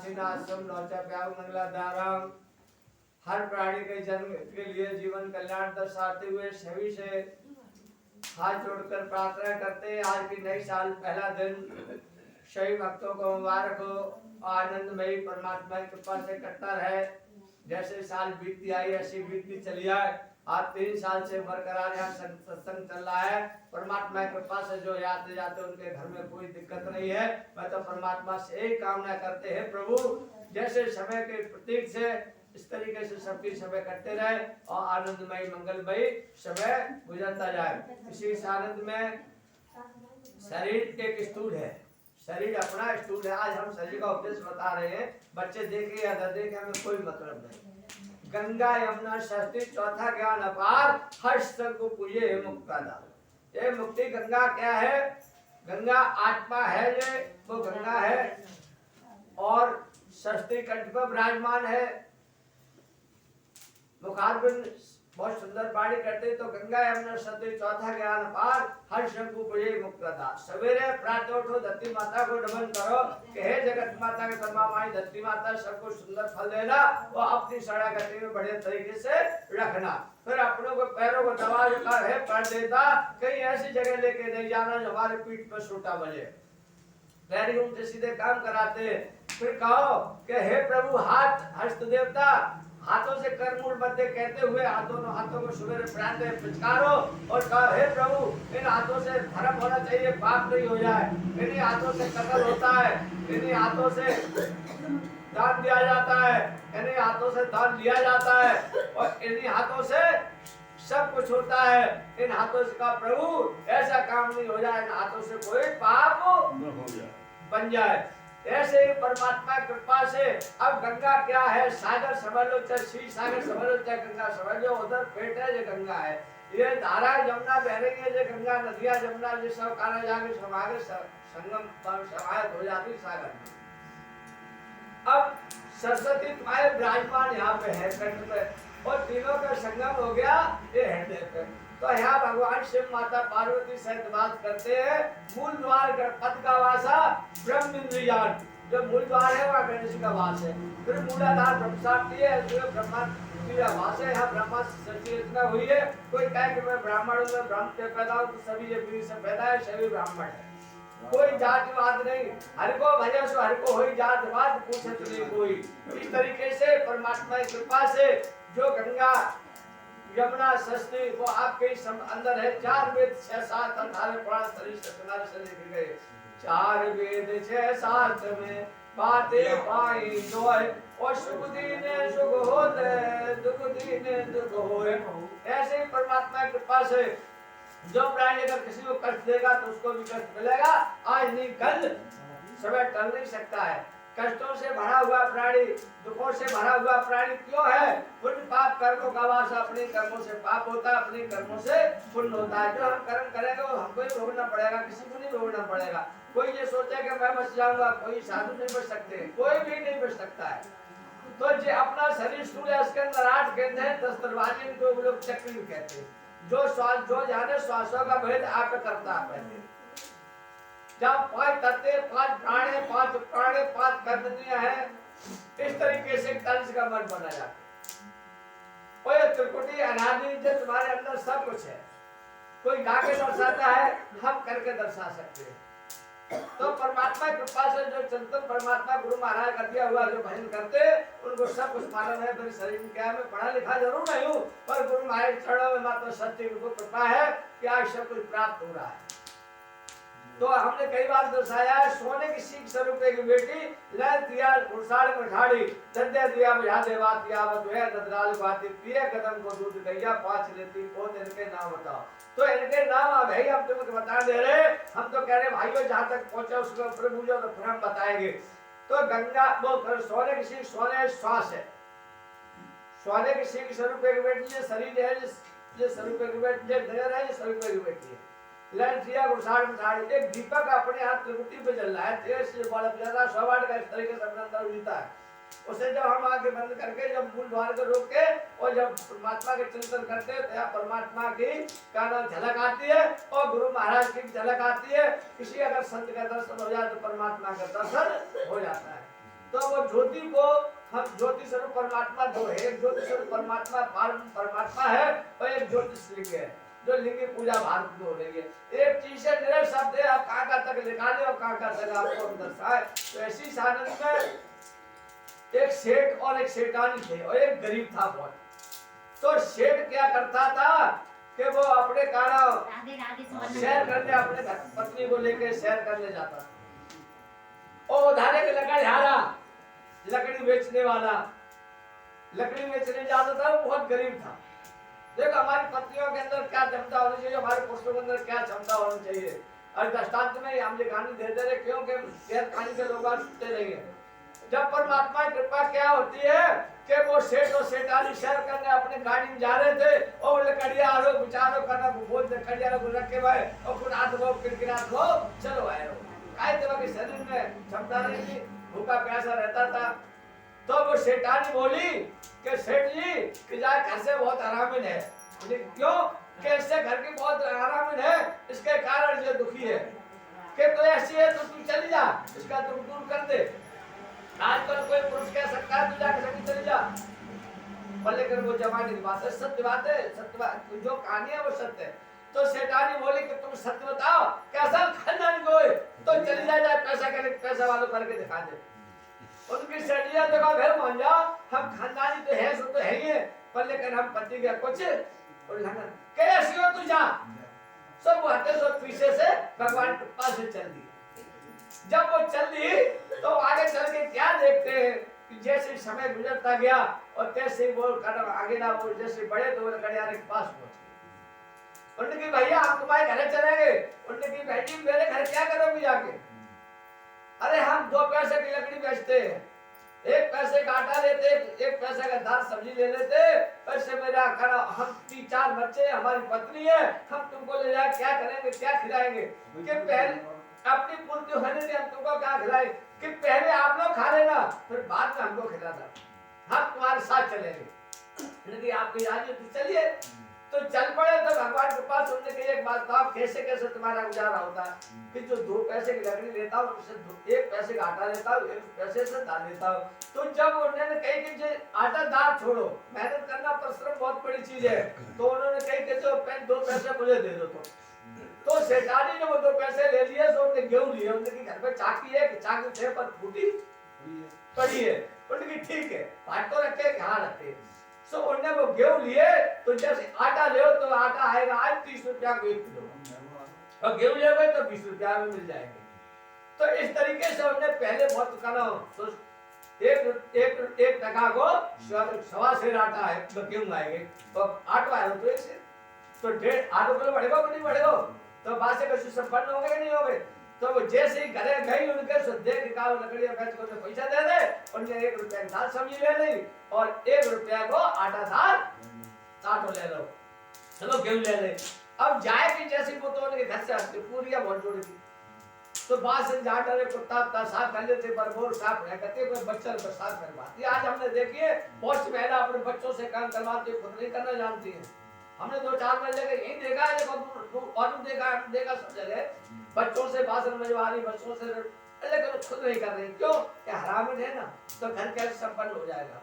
नासिनासम नौचा bag मंगलाधारम। हर प्राणी के जन्म के लिए जीवन कल्याण दर्शाते हुए सभी से हाथ जोड़कर प्रार्थना करते हैं। आज की नई साल पहला दिन सभी भक्तों को मुबारक हो, आनंदमयी परमात्मा की कृपा से कटता रहे। जैसे साल बीतती आई ऐसी बीतती चली आए। आज 3 साल से बरकरार यहाँ सत्संग चल रहा है। परमात्मा की कृपा से जो आते जाते उनके घर में कोई दिक्कत नहीं है। मैं तो परमात्मा से यही कामना करते हैं, प्रभु जैसे समय के प्रतीक से इस तरीके से सबकी समय कटते रहे और आनंदमयी मंगलमयी समय गुजरता जाए। इसी आनंद में शरीर एक स्थूल है, शरीर अपना स्थूल है। आज हम शरीर का उपदेश बता रहे हैं। बच्चे देखे या न देखे हमें कोई मतलब नहीं। गंगा यमुना सरस्वती चौथा ज्ञान अपार, हर्ष को पूजे मुक्ता दार। ये मुक्ति गंगा क्या है? गंगा आत्मा है, ये वो गंगा है और सरस्वती कंठ पर विराजमान है। मुखारबिंद बहुत सुंदर बाणी करते। तो गंगा यमुना सरस्वती चौथा ज्ञान पार, हर शंकु पूजे मुक्तदा। सवेरे प्रातः उठो, धरती माता को नमन करो कि हे जगत माता के तमाम माई धरती माता सबको सुंदर फल देना और अपनी शरणागति में बड़े तरीके से रखना। फिर अपनों को पैरों को दबा कर है पैर देता, कहीं ऐसी जगह लेके नहीं जाना जो हमारे पीठ पर सूटा बजे। पैर उनसे सीधे काम कराते। फिर कहो कि हे प्रभु हाथ हस्त देवता, हाथों से करमूल बंदे कहते हुए हाथों को सुबह प्राण दे पिचकारो और कहो हे प्रभु इन हाथों से धर्म होना चाहिए, पाप नहीं हो जाए। इन्हीं हाथों से कत्ल होता है, इन्हीं हाथों से दान दिया जाता है, इन्हीं हाथों से दान लिया जाता है और इन्हीं हाथों से सब कुछ होता है। इन हाथों से कहा प्रभु ऐसा काम नहीं हो जाए, इन हाथों से कोई पाप न हो जाए बन जाए। ऐसे ही परमात्मा की कृपा से अब गंगा क्या है? सागर समझ लो, चाहे श्री सागर समझ लो, चाहे गंगा समझ लो, उधर पेट है जो गंगा है। ये धारा जमुना बह रही है जो गंगा नदियां जमुना जो सब काला जाके समागे संगम समाहित हो जाती सागर में। अब सरस्वती तुम्हारे विराजमान यहाँ पे है कंठ पे और तीनों का संगम हो गया ये हृदय पे। तो यहाँ भगवान शिव माता पार्वती सहित वास करते हैं। मूल द्वार गणपति का वासा ब्रह्म इंद्रियान, जो मूल द्वार है वहाँ गणेश का वास है। फिर मूलाधार ब्रह्मशाप्ती है, ब्रह्मा का वास है। यहाँ ब्रह्मा सृष्टि रचना हुई है। कोई कहे कि मैं ब्राह्मण हूँ, मैं ब्रह्म से पैदा हूँ, तो सभी ये बीज से पैदा है, सभी ब्राह्मण है। कोई जातिवाद नहीं, हर को भजन सो हर को होई जातिवाद पूछत नहीं कोई। इस तरीके से परमात्मा की कृपा से जो गंगा यमुना सरस्वती वो आपके अंदर है। 4 वेद 6 7 18 पुराण सरिश्र से लिखे गए। 4 वेद 6 7 में बातें पाई जो है और सुख दीने सुख होते, दुख दीने दुख होए। ऐसे ही परमात्मा की कृपा से जो प्राणी अगर किसी को कष्ट देगा तो उसको भी कष्ट मिलेगा। आज नहीं कल समय टल नहीं सकता है। कष्टों से भरा हुआ प्राणी, दुखों से भरा हुआ प्राणी क्यों है? पुण्य पाप कर्मों का वास, अपने कर्मों से पाप होता है, अपने कर्मों से पुण्य होता है। जो हम कर्म करेंगे वो हमको ही भोगना पड़ेगा, किसी को नहीं भोगना पड़ेगा। कोई ये सोचे कि मैं बच जाऊंगा, कोई साधु नहीं बच सकते, कोई भी नहीं बच सकता है। तो जो अपना शरीर स्थूल है उसके अंदर 8 गेंद है, 10 दरवाजे इनको लोग चक्र कहते हैं। जो श्वास जो जाने श्वासों का भेद आप करता है। जब 5 तत्व 5 प्राण है, 5 प्राण है, 5 कर्मेंद्रियां हैं, इस तरीके से कंस का मन बना जाता है। और ये त्रिकुटी अनादि जो तुम्हारे अंदर सब कुछ है। कोई गा के दर्शाता है, हम करके दर्शा सकते हैं। तो परमात्मा की कृपा से जो चिंतन परमात्मा गुरु महाराज का दिया हुआ जो भजन करते उनको सब कुछ मालूम है। मेरे शरीर में क्या है, मैं पढ़ा लिखा जरूर नहीं हूँ, पर गुरु महाराज चरणों में मात्र सत्य की कृपा है कि आज सब कुछ प्राप्त हो रहा है। तो हमने कई बार दर्शाया है, सोने की सीख स्वरूप की बेटी लय दिया उड़साड़ में ठाड़ी, दद्या दिया बुझा देवा दिया वह ददराल बाती पिए कदम को दूध गैया 5 लेती कौन इनके नाम बताओ। तो इनके नाम भाई हम तुम्हें बता दे रहे, हम तो कह रहे भाइयों जहां तक पहुंचे उसको प्रभु जो तो फिर हम बताएंगे। तो गंगा वो सोने की सीख, सोने श्वास है, सोने की सीख स्वरूप की बेटी ये शरीर है, ये स्वरूप की बेटी ये देह है, ये स्वरूप की बेटी है। लड़कियां गुसाड़ गुसाड़ एक दीपक अपने हाथ त्रिकुटी पे जल रहा है, तेज से बड़ा ज्यादा 100 वाट का इस तरीके से अपने अंदर उड़ता है। उसे जब हम आगे बंद करके जब मूल द्वार को रोक के और जब परमात्मा के चिंतन करते हैं तो परमात्मा की का झलक आती है और गुरु महाराज की झलक आती है। किसी अगर संत का दर्शन हो जाए तो परमात्मा का दर्शन हो जाता है। तो वो ज्योति को हम ज्योति स्वरूप परमात्मा दो है, एक ज्योति स्वरूप परमात्मा परमात्मा है और एक ज्योतिष है जो लिंग की पूजा भारत में हो रही है। एक चीज से निरस शब्द है, आप कहाँ तक निकाले और कहाँ तक आपको दर्शाए। तो ऐसी साधन में एक सेठ और एक सेठानी थे और एक गरीब था बहुत। तो सेठ क्या करता था कि वो अपने काना सैर करने अपने पत्नी को लेकर सैर करने जाता और उधारे के लकड़ी हारा लकड़ी बेचने वाला लकड़ी बेचने जाता था, वो बहुत गरीब था। देखो हमारी पत्नियों के अंदर क्या क्षमता होनी चाहिए, हमारे पुरुषों के अंदर क्या क्षमता होनी चाहिए। और दृष्टांत में हम ये कहानी देते रहे क्योंकि गैर कहानी के लोग सुनते रहेंगे। जब परमात्मा की कृपा क्या होती है कि वो सेठ और सेठानी सैर करने अपने गाड़ी में जा रहे थे और लकड़िया आरो विचारो करना बोझ लकड़िया को रखे हुए और खुद हाथ वो किरकिरा को चलो आए हो काय तरह के शरीर में क्षमता नहीं थी, भूखा प्यासा रहता था। तो वो सेठानी बोली कि सेठ जी कि जाए घर से बहुत आरामिन है। क्यों कि इससे घर की बहुत आरामिन है, इसके कारण ये दुखी है कि तो ऐसी है तो तू चली जा, इसका तुम दूर कर दे। आजकल कोई पुरुष कह सकता है तू जाके सभी चली जा, पर लेकिन वो जमाने की बात है, सत्य बात है, सत्य बात जो कहानी है वो सत्य है। तो सेठानी बोली कि तुम सत्य बताओ कैसा खानदान कोई तो चली जाए पैसा करे पैसा वालों करके दिखा दे। उनकी सेठिया देखो घर मान जाओ हम खानदानी तो है सो तो है ही है, पर लेकिन हम पति के कुछ कैसी हो तू जा। सब बातें तो पीछे से भगवान के पास से चल दी। जब वो चल दी तो आगे चल के क्या देखते हैं कि जैसे समय गुजरता गया और तैसे वो कदम आगे ना वो जैसे बढ़े तो वो गड़ियारे के पास पहुंच गए। उन्होंने कहा भैया आप तुम्हारे घर चलेंगे। उन्होंने कहा बेटी मेरे घर क्या करोगी जाके। अरे हम 2 पैसे की लकड़ी बेचते हैं, 1 पैसे का आटा लेते, 1 पैसे का दाल सब्जी ले लेते, पैसे मेरा करा हम 3-4 बच्चे हमारी पत्नी है, हम तुमको ले जाए क्या करेंगे क्या खिलाएंगे कि पहले अपनी पूर्ति होने से हम तुमको क्या खिलाए कि पहले आप लोग खा लेना फिर बाद में हमको खिलाना, हम तुम्हारे साथ चलेंगे। यदि आपकी राजी तो चलिए। तो चल पड़े तो भगवान के पास उनने कही एक बात बताओ कैसे कैसे तुम्हारा गुजारा होता है कि जो 2 पैसे की लकड़ी लेता हूँ उससे 1 पैसे का आटा लेता हूँ 1 पैसे से दाल लेता हूँ। तो जब उन्होंने कही कि जो आटा दाल छोड़ो मेहनत करना परिश्रम बहुत बड़ी चीज है, तो उन्होंने कही कि जो 2 पैसे मुझे दे दो। तो सेठानी ने वो 2 पैसे ले लिए तो उन्होंने गेहूं लिए। उनके घर पे चाकी है कि चाकी थे पर फूटी पड़ी है। उनकी ठीक है भाट तो रखे कहाँ रखे। सो उन्होंने वो गेहूं लिए तो जैसे आटा ले तो आटा आएगा आज 30 रुपया को 1 किलो और गेहूं ले तो 20 रुपया में मिल जाएंगे। तो इस तरीके से उन्होंने पहले बहुत कहना तो एक टका को 1.25 सेर आटा है तो गेहूं आएंगे तो आटा आएगा तो 1 सेर तो 1.5 किलो बढ़ेगा कि नहीं बढ़ेगा तो बात से कुछ संपन्न हो गए नहीं हो गए। तो वो जैसे ही घरे गई उनके से देख का लकड़ियां बेच को पैसा दे दे उनने 1 रुपया की दाल सब्जी ले ली और 1 रुपया को आटा दाल आटो ले लो चलो गेहूं ले ले। अब जाए कि जैसे वो तो उनके घर से आते पूरी बहुत जोड़ी थी तो बात से जा डरे कुत्ता साफ कर लेते पर वो साफ नहीं करते कोई बच्चा को साफ करवाती। आज हमने देखिए बहुत सी महिला अपने बच्चों से काम करवाती खुद नहीं करना जानती है। हमने 2-4 बार जगह यही देखा है और देखा सब जगह बच्चों से बासन बजवा रही बच्चों से लेकिन खुद नहीं कर रही क्यों कि हरामिन है ना तो घर कैसे संपन्न हो जाएगा।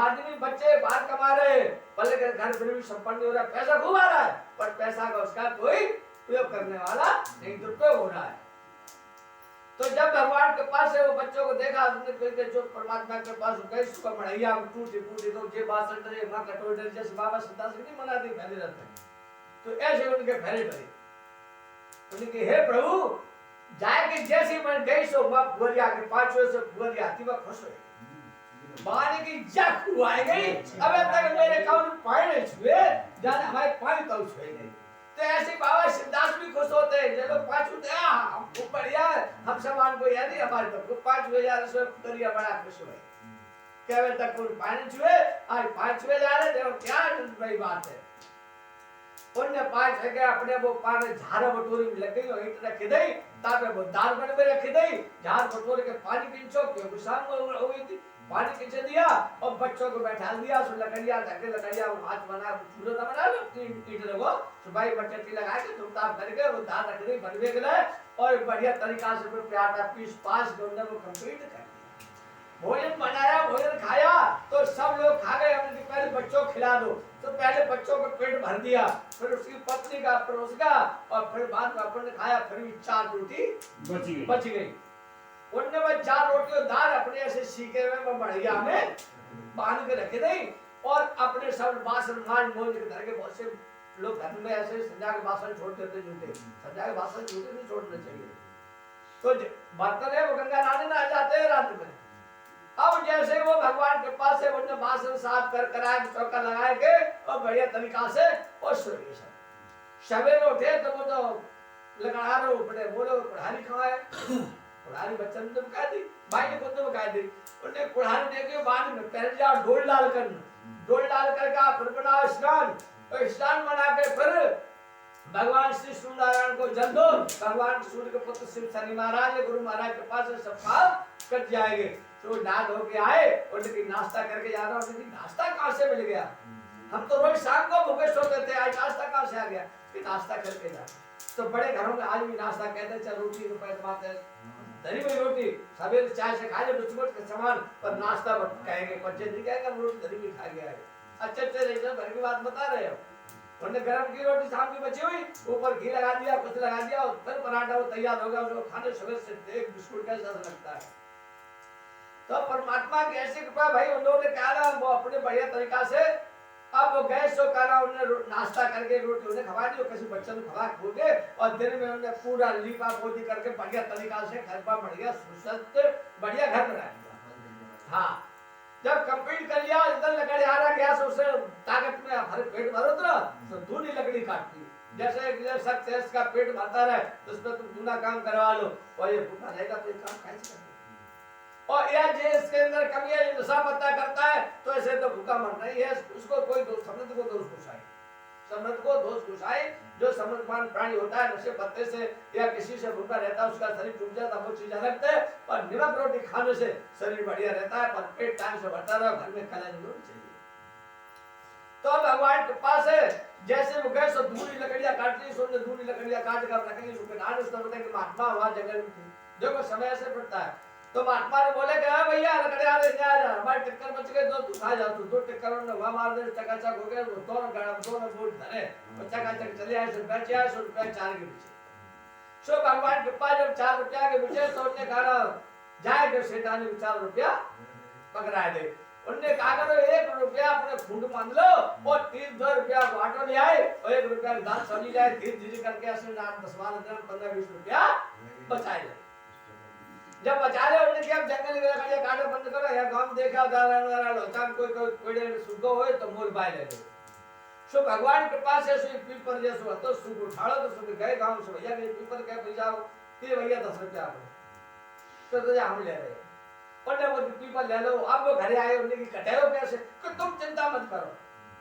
आदमी बच्चे बाहर कमा रहे भले घर फिर भी संपन्न नहीं हो रहा पैसा खूब आ रहा है पर पैसा का उसका कोई उपयोग करने वाला नहीं दुरुपयोग हो रहा है। तो जब भगवान के पास है वो बच्चों को देखा उन्होंने जो परमात्मा के पास गए उसको मढ़ैया टूटी फूटी तो जे बासन डरे मां कटोरे डरे जैसे बाबा सिद्धार्थ नहीं मनाते फैले रहते हैं तो ऐसे उनके फैले डरे। उनके हे प्रभु जाए कि जैसी मन गई सो मां बुरिया के 5 से बुरिया आती वह खुश हुई माने की जख हुआई गई। अब तक मेरे कौन पाए नहीं छुए जाने हमारे पाए तो छुए नहीं। तो ऐसे बाबा सिद्धार्थ भी खुश होते हैं जब 5 होते हैं हमको बढ़िया हम समान को याद ही हमारे तो 5,000 से करिया बड़ा खुश हुए क्या वे तक कोई पानी छुए आज 5 छुए जा रहे देखो क्या बड़ी बात है। उन्हें 5 है अपने वो पानी झाड़ बटोरी में लग गई और ईट रख दे तापे वो दाल बन में रख दे झाड़ बटोरी के पानी पिंचो क्यों शाम को हो गई थी पानी खींच दिया और बच्चों को बैठा दिया सो लकड़ियां ढके लकड़ियां वो हाथ बना चूल्हा ना बना लो ईट लगो सुबाई बट्टी लगा के धूपताप करके वो दाल रख दी बनवे के लिए और बढ़िया तरीका से फिर आटा पीस पास के अंदर वो कंप्लीट कर दिया। भोजन बनाया, भोजन खाया तो सब लोग खा गए। हमने कहा पहले बच्चों को खिला दो, तो पहले बच्चों को पेट भर दिया, फिर उसकी पत्नी का, फिर उसका, और फिर बाद में अपन ने खाया। फिर भी 4 रोटी बच गई। उनने वो 4 रोटी और दाल अपने ऐसे सीखे हुए बढ़िया में बांध के रखे नहीं, और अपने सब बासन मांझ मोल के धर के। बहुत से लोग घर में ऐसे संध्या के बासन छोड़ देते, जूते संध्या के बासन जूते नहीं छोड़ने चाहिए। तो बर्तन है वो गंगा नहाने ना जाते हैं रात में। अब जैसे वो भगवान के पास से उन्होंने बासन साफ कर कराए, चौका लगाए के और बढ़िया तरीका से और सो गए। सवेरे उठे तो वो तो लगाड़ो पड़े, बोलो कुल्हाड़ी कहाँ है? कुल्हाड़ी बच्चन ने बका दी, भाई ने खुद बका दी। उन्हें कुल्हाड़ी देके बाद में पहले जाओ ढोल डाल कर का फिर बनाओ स्नान, और स्नान बना के फिर भगवान श्री सूर्यनारायण को जल दो। भगवान सूर्य के पुत्र शिव शनि महाराज या गुरु महाराज के पास सब काम कट जाएंगे। तो नहा धो के आए, उनकी नाश्ता करके जा रहा हूँ। नाश्ता कहाँ से मिल गया? हम तो रोज शाम को भूखे सोते थे, आज नाश्ता कहाँ से आ गया? कि नाश्ता करके जा। तो बड़े घरों में आज भी नाश्ता कहते हैं, चल रोटी तो पहले बात है, धरी हुई रोटी सवेरे चाय से खा ले बिस्कुट के सामान, पर नाश्ता कहेंगे, बच्चे नहीं कहेंगे हम रोटी धरी हुई खा गया है। अच्छे घर की बात बता रहे हो। उन्होंने गरम की रोटी शाम की बची हुई, ऊपर घी लगा दिया, कुछ लगा दिया, और फिर पराठा वो तैयार हो गया। उसको खाने सवेरे से एक बिस्कुट कैसा लगता है। तो परमात्मा की ऐसी कृपा भाई, उन लोगों ने कहा ना वो अपने बढ़िया तरीका से, अब वो गैस तो करा, उन्होंने नाश्ता करके रोटी उन्हें खवा दी, किसी बच्चे को खवा खो के, और दिन में उन्होंने पूरा लीपा पोती करके बढ़िया तरीका से घर पर बढ़िया बढ़िया घर बना दिया। हाँ, जब कंप्लीट कर लिया, इधर लकड़ी आ रहा गैस, उससे ताकत में हर पेट भरो तो दूनी लकड़ी काटती। जैसे सक्सेस का पेट भरता रहे तो उसमें तुम दूना काम करवा लो, और ये भूखा रहेगा तो काम कैसे करेगा? और यह जिसके अंदर कमी है, नशा पत्ता करता है, तो ऐसे तो भूखा मरना ही है। उसको कोई समृद्ध को दोष घुसाए, समृद्ध को दोष घुसाए। जो समृद्धवान प्राणी होता है, नशे पत्ते से या किसी से भूखा रहता है, उसका शरीर टूट जाता है, वो चीज अलग है। और नमक रोटी खाने से शरीर बढ़िया रहता है, पर पेट टाइम से भरता रहे, घर में खला नहीं होनी चाहिए। तो भगवान के पास है, जैसे वो गए सो दूरी लकड़ियां काट ली, सोने दूरी लकड़ियां काट कर रखेंगे, उसने महात्मा वहां जंगल में थी। देखो समय ऐसे पड़ता है। तो महात्मा ने बोले कि भैया लकड़ियां ले जा, हमारे टिक्कर बच गए, दो तू खा जा। तू 2 टिक्कर ने वहां मार दे, चकाचक हो गए। वो दोनों गाड़ा दोनों बोझ धरे, चकाचक चले आए। 100 रुपया 4 के पीछे। सो भगवान के पास जब 4 रुपया के पीछे, तो उन्होंने कहा जाएगा शैतान ने 4 रुपया पकड़ा दे। उन्होंने कहा करो 1 रुपया अपने खूंड बांध लो, और 2 रुपया ऑटो ले आए, और 1 रुपया दान सब्जी लाए। धीरे करके ऐसे 10-12 15-20 रुपया बचाए। जब बचा ले उन्होंने किया, जंगल में लकड़ियां काटो बंद करो, या गांव देखा कोई सुगो होए तो मोल बाय ले लो। सो भगवान के पास है, सो पीपर जैसो तो सुग उठाड़ो, तो सुग गए गांव से, भैया ये पीपर क्या भेजाओ? ये भैया 10 रुपया तो हम ले रहे, और वो पीपर ले लो। अब वो घरे आए, उन्होंने कटे हो पैसे, कि तुम चिंता मत करो,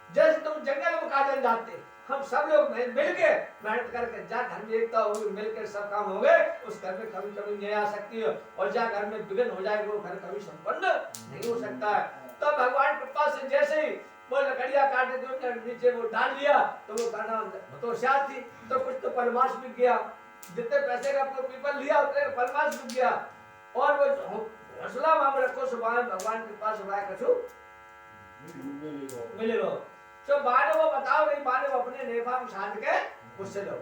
जैसे तुम जंगल में काटने जाते, हम सब लोग मिलके मेहनत करके जा घर में एकता होगी, मिलकर सब काम होंगे, उस घर में कभी कभी नहीं आ सकती है। और जा घर में विघ्न हो जाएगा, वो घर कभी संपन्न नहीं हो सकता है। तो भगवान कृपा से जैसे ही वो लकड़ियां काटे जो नीचे वो डाल दिया, तो वो गाना तो होशियार थी, तो कुछ तो पलमाश बिक गया। जितने पैसे का पीपल लिया उतने पलमाश बिक गया। और वो हौसला वहां रखो, सुबह भगवान के पास कछु मिलेगा। तो बाद वो बताओ नहीं, बाद वो अपने नेफा में साध के गुस्से लो।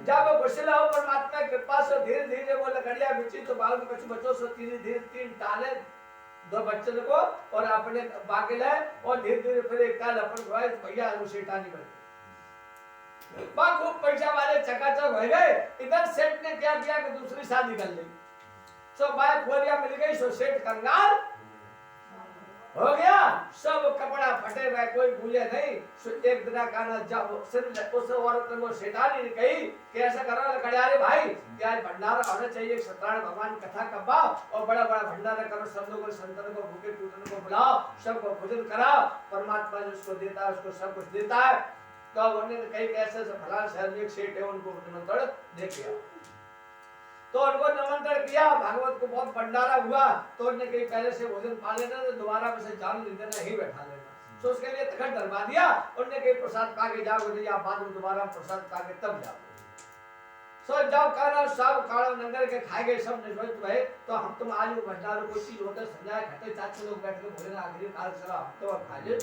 जब वो गुस्से लो परमात्मा की कृपा से धीरे धीरे वो लकड़ियां बिछी, तो बाल के बच्चों से धीरे धीरे 3 टाले 2 बच्चों को, और अपने बाकी लाए, और धीरे धीरे फिर एक टाल अपन धोए, भैया वो शैतानी बन गई। खूब पैसा वाले चकाचक हो गए। इधर सेठ ने क्या किया कि दूसरी शादी कर ली। सो बाय खोरिया मिल गई, सो सेठ कंगाल हो गया। सब कपड़ा फटे हुए, कोई भूले नहीं। एक दिन कहना जब सिर्फ उस औरत ने वो शैतानी ने कही कि ऐसा करो लकड़ियारे भाई, कि आज भंडारा होना चाहिए, सत्यनारायण भगवान कथा कब्बा, और बड़ा बड़ा भंडारा करो, सब लोगों संतन को भूखे टूटने को बुलाओ, सबको भोजन कराओ। परमात्मा जिसको देता है उसको सब कुछ देता है। तो उन्होंने कही कैसे फलान शहर में एक सेठ है, उनको निमंत्रण दे दिया। तो उनको निमंत्रण किया, भागवत को बहुत भंडारा हुआ। तो उन्होंने कही पहले से भोजन पा लेना, तो दोबारा में से जान नहीं देना, ही बैठा लेना। तो उसके लिए तखत धरवा दिया। उन्होंने कही प्रसाद पा के जाओ, आप बाद में दोबारा प्रसाद पा के तब जाओ। सो जाओ कहना सब कालो नंगर के खाए गए सब निश्चित भय तो हम तुम आज भंडारों को चीज होते संजाए खट्टे चाचे लोग बैठ के भोजन आखिरी काल चला हम तो खा ले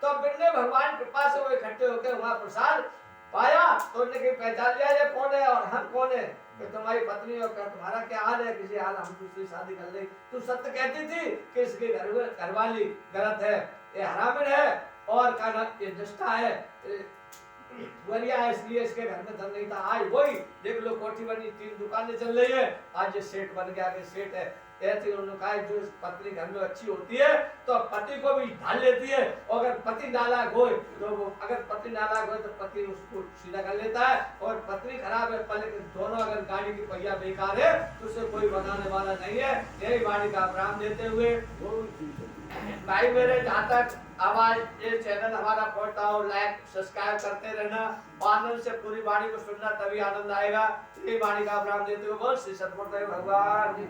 तो बिन्ने भगवान कृपा से वो इकट्ठे होकर वहां प्रसाद पाया तो उन्होंने की पहचान लिया ये कौन है और हम कौन है कि तुम्हारी पत्नी और तुम्हारा क्या हाल है किसी हाल हम दूसरी शादी कर ले तू सत्य कहती थी कि इसके घरवाली गलत है ये हरामिन है और का ये निष्ठा है वलिया है इसलिए इसके घर में धन नहीं था आज वही देख लो कोठी बनी 3 दुकानें चल रही है आज ये सेठ बन गया कि सेठ है ऐसे उन्होंने कहा जो पत्नी घर में अच्छी होती है तो पति को भी ढाल लेती है और अगर पति नालायक हो तो वो अगर पति नालायक हो तो पति उसको सीधा कर लेता है और पत्नी खराब है पहले दोनों अगर गाड़ी की पहिया बेकार है तो उसे कोई बनाने वाला नहीं है यही वाणी का प्राण देते हुए भाई मेरे जहाँ तक आवाज ये चैनल हमारा पहुंचता हो लाइक सब्सक्राइब करते रहना आनंद से पूरी वाणी को सुनना तभी आनंद आएगा ये वाणी का प्राण देते हुए बस श्री सतगुरुदेव भगवान